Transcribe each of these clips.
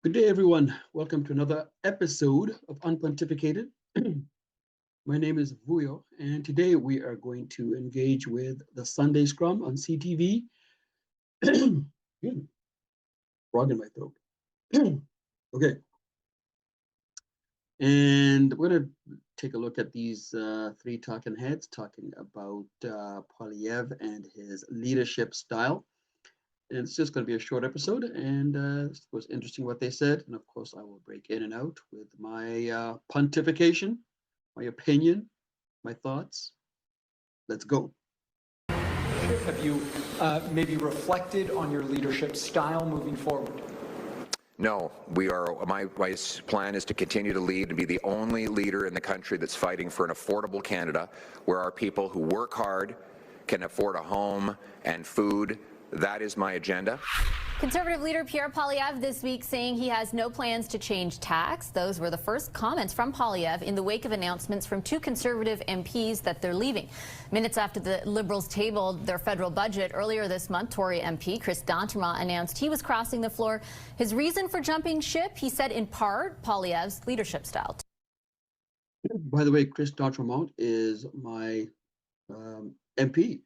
Good day, everyone. Welcome to another episode of Unpontificated. My name is Vuyo, and today we are going to engage with the Sunday Scrum on CTV. Frog in my throat. Okay, and we're going to take a look at these three talking heads talking about Poilievre and his leadership style. And it's just going to be a short episode, and it was interesting what they said. And of course, I will break in and out with my pontification, my opinion, my thoughts. Let's go. Have you maybe reflected on your leadership style moving forward? No, my plan is to continue to lead and be the only leader in the country that's fighting for an affordable Canada, where our people who work hard can afford a home and food. That is my agenda. Conservative leader Pierre Poilievre this week saying he has no plans to change tax. Those were the first comments from Poilievre in the wake of announcements from two Conservative MPs that they're leaving. Minutes after the Liberals tabled their federal budget earlier this month, Tory MP Chris D'Entremont announced he was crossing the floor. His reason for jumping ship, he said in part, Poilievre's leadership style. By the way, Chris D'Entremont is my MP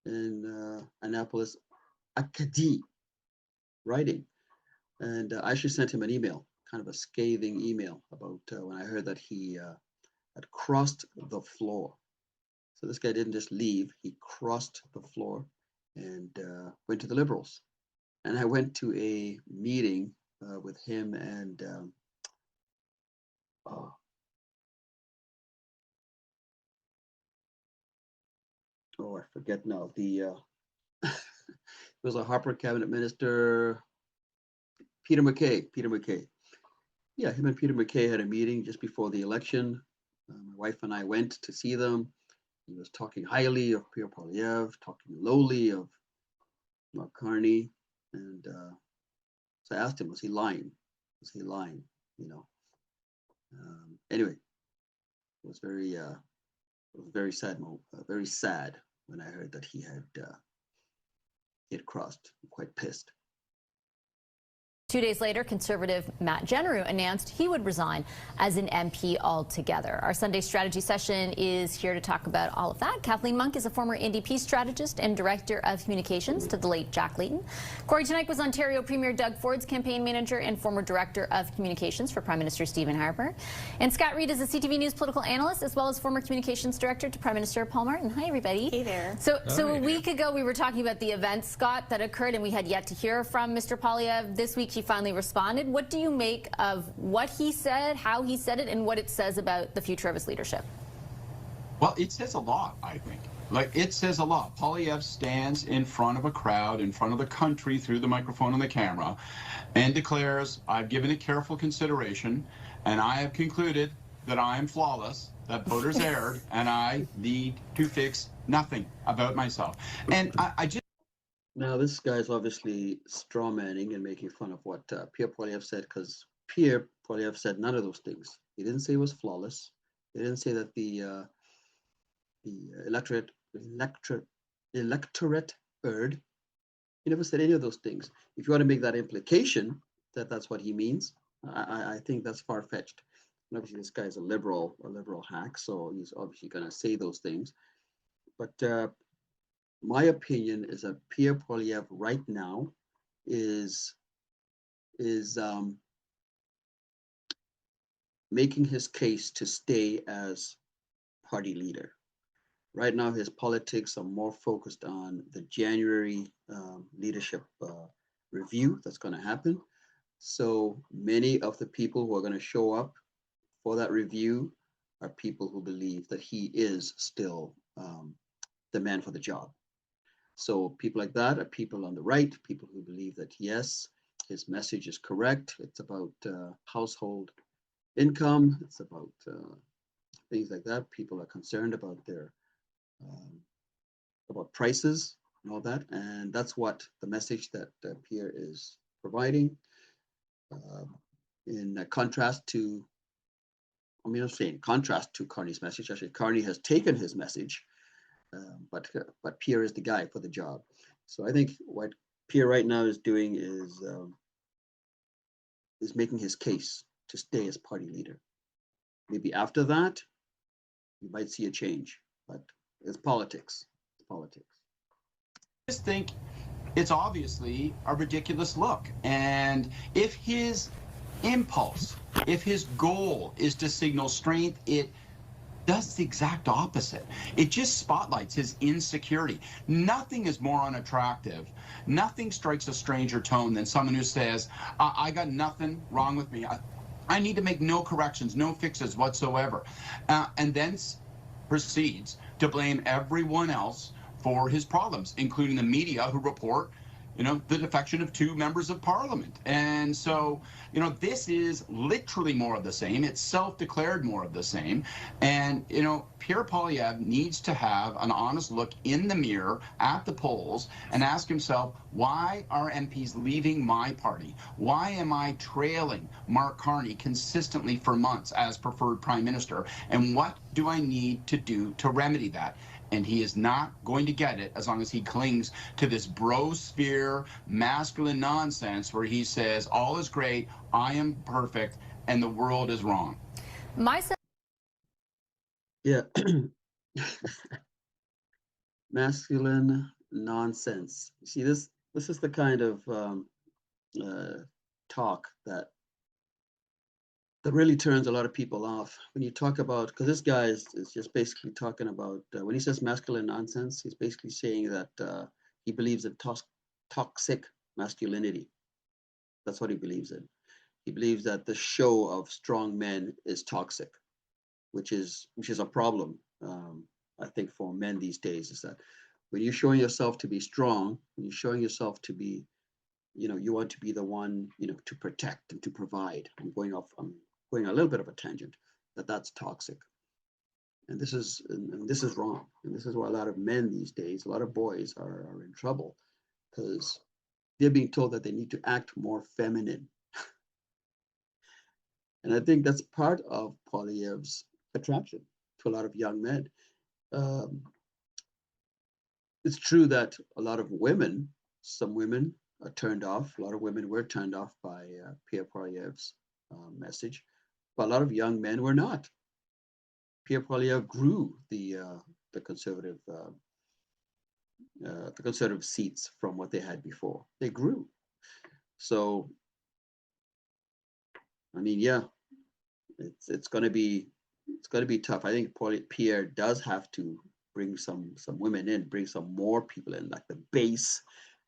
in Annapolis Acadie writing, and I actually sent him an email, kind of a scathing email about when I heard that he had crossed the floor. So this guy didn't just leave, he crossed the floor and went to the Liberals. And I went to a meeting with him and I forget now, the it was a Harper cabinet minister, Peter MacKay. Yeah, him and Peter MacKay had a meeting just before the election. My wife and I went to see them. He was talking highly of Pierre Poilievre, talking lowly of Carney. And so I asked him, was he lying? Was he lying? Anyway, it was very sad moment, very sad when I heard that he had crossed. I'm quite pissed. 2 days later, Conservative Matt Genereux announced he would resign as an MP altogether. Our Sunday strategy session is here to talk about all of that. Kathleen Monk is a former NDP strategist and director of communications to the late Jack Layton. Corey Tonight was Ontario Premier Doug Ford's campaign manager and former director of communications for Prime Minister Stephen Harper. And Scott Reid is a CTV News political analyst as well as former communications director to Prime Minister Paul Martin. Hi, everybody. Hey there. So a week ago, we were talking about the events, Scott, that occurred, and we had yet to hear from Mr. Poilievre. This week, he finally responded. What do you make of what he said, how he said it, and what it says about the future of his leadership? Well, it says a lot, I think. It says a lot. Poilievre stands in front of a crowd, in front of the country, through the microphone and the camera, and declares, I've given it careful consideration, and I have concluded that I am flawless, that voters erred, and I need to fix nothing about myself. And I just... Now, this guy's obviously strawmanning and making fun of what Pierre Poilievre said, because Pierre Poilievre said none of those things. He didn't say it was flawless. He didn't say that the electorate erred. He never said any of those things. If you want to make that implication that that's what he means, I think that's far-fetched. And obviously, this guy is a liberal hack, so he's obviously going to say those things. But my opinion is that Pierre Poilievre right now is making his case to stay as party leader. Right now, his politics are more focused on the January leadership review that's going to happen. So many of the people who are going to show up for that review are people who believe that he is still the man for the job. So people like that are people on the right, people who believe that, yes, his message is correct. It's about household income. It's about things like that. People are concerned about their about prices and all that. And that's what the message that Pierre is providing in contrast to, I'm saying contrast to Carney's message. Actually, Carney has taken his message, but Pierre is the guy for the job. So I think what Pierre right now is doing is is making his case to stay as party leader. Maybe after that, you might see a change, but it's politics. It's politics. I just think it's obviously a ridiculous look. And if his impulse, if his goal is to signal strength, it does the exact opposite. It just spotlights his insecurity. Nothing is more unattractive. Nothing strikes a stranger tone than someone who says, I got nothing wrong with me. I need to make no corrections, no fixes whatsoever. And then proceeds to blame everyone else for his problems, including the media who report, the defection of 2 members of parliament. And so, this is literally more of the same. It's self-declared more of the same. And, Pierre Poilievre needs to have an honest look in the mirror at the polls and ask himself, why are MPs leaving my party? Why am I trailing Mark Carney consistently for months as preferred prime minister? And what do I need to do to remedy that? And he is not going to get it as long as he clings to this brosphere, masculine nonsense where he says, all is great, I am perfect, and the world is wrong. Yeah. Masculine nonsense. You see, this is the kind of talk that really turns a lot of people off when you talk about, because this guy is just basically talking about, when he says masculine nonsense, he's basically saying that he believes in toxic masculinity. That's what he believes in. He believes that the show of strong men is toxic, which is a problem, I think, for men these days, is that when you're showing yourself to be strong, when you're showing yourself to be, you want to be the one, to protect and to provide. I'm going a little bit of a tangent, that's toxic. And this is wrong. And this is why a lot of men these days, a lot of boys are in trouble, because they're being told that they need to act more feminine. And I think that's part of Poilievre's attraction to a lot of young men. It's true that a lot of women, some women are turned off. A lot of women were turned off by Pierre Poilievre's message, but a lot of young men were not. Pierre Poilievre grew the conservative seats from what they had before. They grew. So, I mean, yeah, it's going to be tough. I think Pierre does have to bring some women in, bring some more people in. Like, the base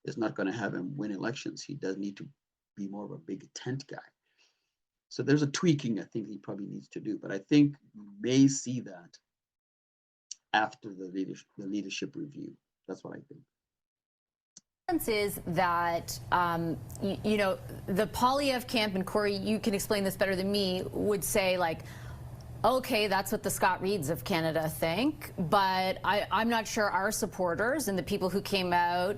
is not going to have him win elections. He does need to be more of a big tent guy. So there's a tweaking I think he probably needs to do, but I think you may see that after the leadership review. That's what I think. Is that, the Poilievre camp, and Corey, you can explain this better than me, would say, like, okay, that's what the Scott Reeds of Canada think, but I'm not sure our supporters and the people who came out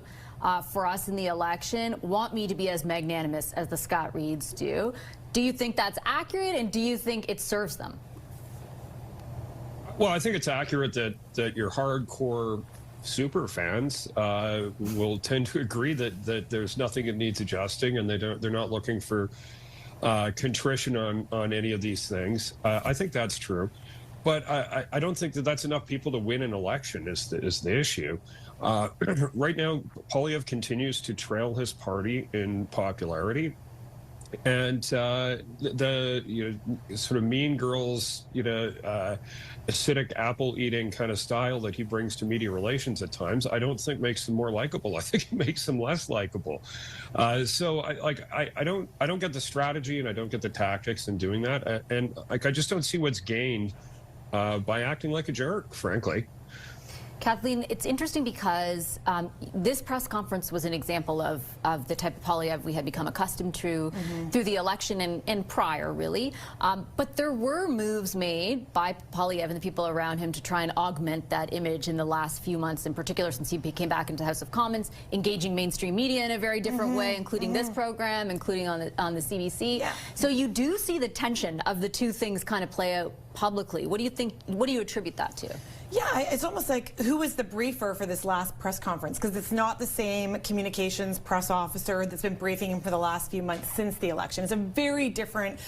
for us in the election want me to be as magnanimous as the Scott Reeds do. Do you think that's accurate, and do you think it serves them? Well, I think it's accurate that your hardcore super fans will tend to agree that there's nothing that needs adjusting, and they're not looking for contrition on any of these things. I think that's true, but I don't think that's enough people to win an election is the issue. Right now, Poilievre continues to trail his party in popularity. And the sort of mean girls, acidic apple eating kind of style that he brings to media relations at times, I don't think makes them more likable. I think it makes them less likable. So I don't get the strategy, and I don't get the tactics in doing that. And I just don't see what's gained by acting like a jerk, frankly. Kathleen, it's interesting because this press conference was an example of the type of Poilievre we had become accustomed to through the election and prior, really. But there were moves made by Poilievre and the people around him to try and augment that image in the last few months, in particular since he came back into the House of Commons, engaging mainstream media in a very different way, including this program, including on the CBC. Yeah. So you do see the tension of the two things kind of play out publicly. What do you think? What do you attribute that to? Yeah, it's almost like who was the briefer for this last press conference? Because it's not the same communications press officer that's been briefing him for the last few months since the election. It's a very different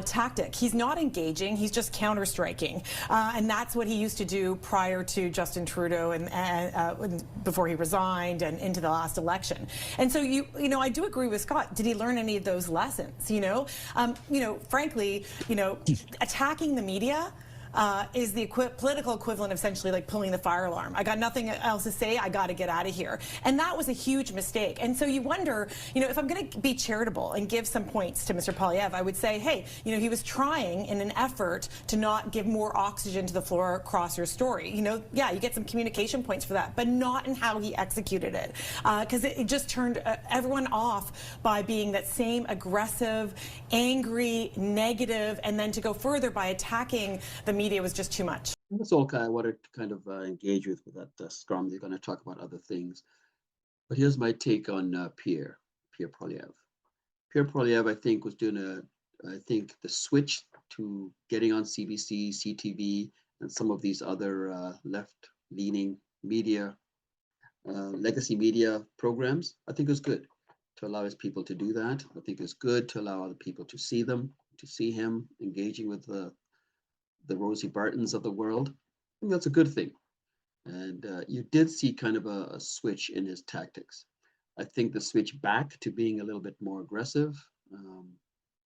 tactic. He's not engaging, he's just counter-striking. And that's what he used to do prior to Justin Trudeau and before he resigned and into the last election. And so, you know, I do agree with Scott. Did he learn any of those lessons? You know, frankly, attacking the media is the political equivalent of essentially like pulling the fire alarm. I got nothing else to say, I got to get out of here. And that was a huge mistake. And so you wonder, if I'm going to be charitable and give some points to Mr. Poilievre, I would say, hey, he was trying in an effort to not give more oxygen to the floor crosser's story. Yeah, you get some communication points for that, but not in how he executed it. Because it just turned everyone off by being that same aggressive, angry, negative, and then to go further by attacking the media was just too much. That's all I wanted to kind of engage with that scrum. They're going to talk about other things. But here's my take on Pierre Poilievre. Pierre Poilievre, I think, was doing the switch to getting on CBC, CTV, and some of these other left-leaning media, legacy media programs. I think it was good to allow his people to do that. I think it's good to allow other people to see them, to see him engaging with the Rosie Bartons of the world. I think that's a good thing. And you did see kind of a switch in his tactics. I think the switch back to being a little bit more aggressive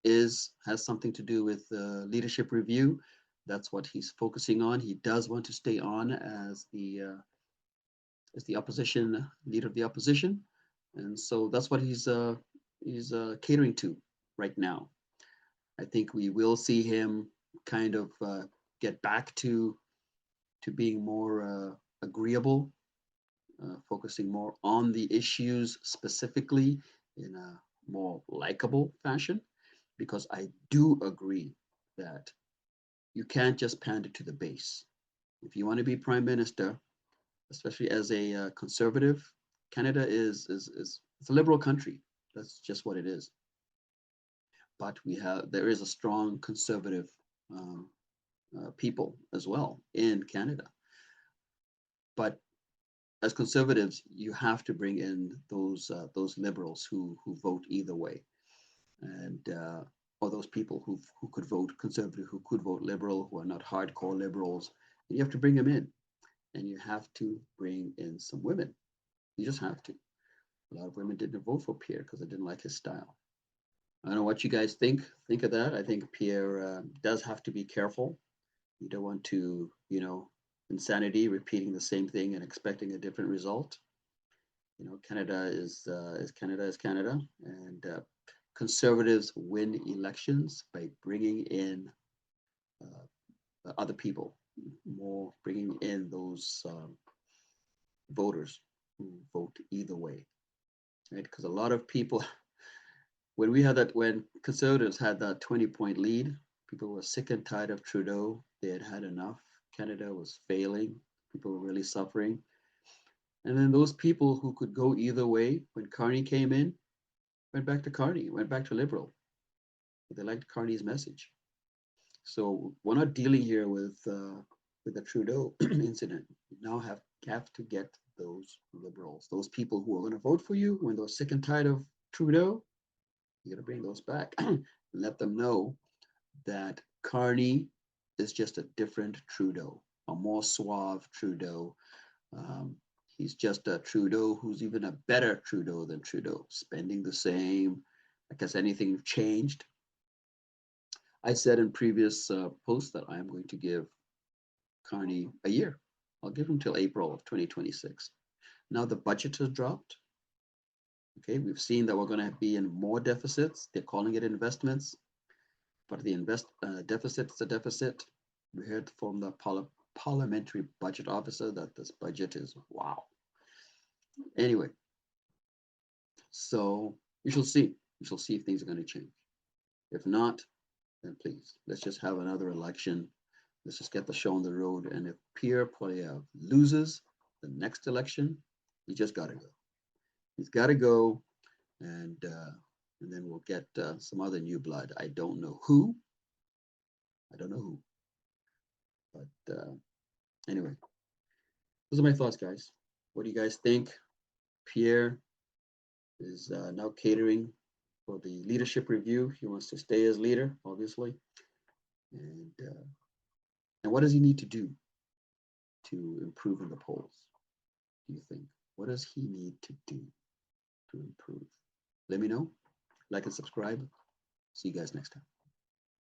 has something to do with leadership review. That's what he's focusing on. He does want to stay on as the opposition leader of the opposition, and so that's what he's catering to right now. I think we will see him kind of get back to being more agreeable, focusing more on the issues specifically in a more likable fashion, because I do agree that you can't just pander to the base. If you want to be prime minister, especially as a conservative, Canada is it's a liberal country. That's just what it is. But there is a strong conservative people as well in Canada. But as conservatives, you have to bring in those liberals who vote either way, and or those people who could vote conservative, who could vote liberal, who are not hardcore liberals. And you have to bring them in, and you have to bring in some women. You just have to. A lot of women didn't vote for Pierre because they didn't like his style. I don't know what you guys think of that. I think Pierre does have to be careful. You don't want to, insanity, repeating the same thing and expecting a different result. Canada is Canada, and conservatives win elections by bringing in other people, bringing in those voters who vote either way, right? Because a lot of people, when conservatives had that 20-point lead, people were sick and tired of Trudeau. They had enough. Canada was failing. People were really suffering. And then those people who could go either way, when Carney came in, went back to Carney, went back to Liberal. They liked Carney's message. So we're not dealing here with the Trudeau incident. You now have to get those Liberals, those people who are going to vote for you when they're sick and tired of Trudeau. You got to bring those back. Let them know that Carney is just a different Trudeau, a more suave Trudeau. He's just a Trudeau who's even a better Trudeau than Trudeau, spending the same. I guess anything changed. I said in previous posts that I'm going to give Carney a year. I'll give him till April of 2026. Now the budget has dropped. Okay, we've seen that we're going to be in more deficits. They're calling it investments, but the deficit's a deficit. We heard from the parliamentary budget officer that this budget is wow. Anyway, so we shall see. We shall see if things are going to change. If not, then please, let's just have another election. Let's just get the show on the road. And if Pierre Poilievre loses the next election, he just got to go. He's got to go, and then we'll get some other new blood. I don't know who. But anyway, Those are my thoughts, guys. What do you guys think? Pierre is now catering for the leadership review. He wants to stay as leader, obviously. And what does he need to do to improve in the polls, do you think? What does he need to do to improve? Let me know. Like and subscribe. See you guys next time.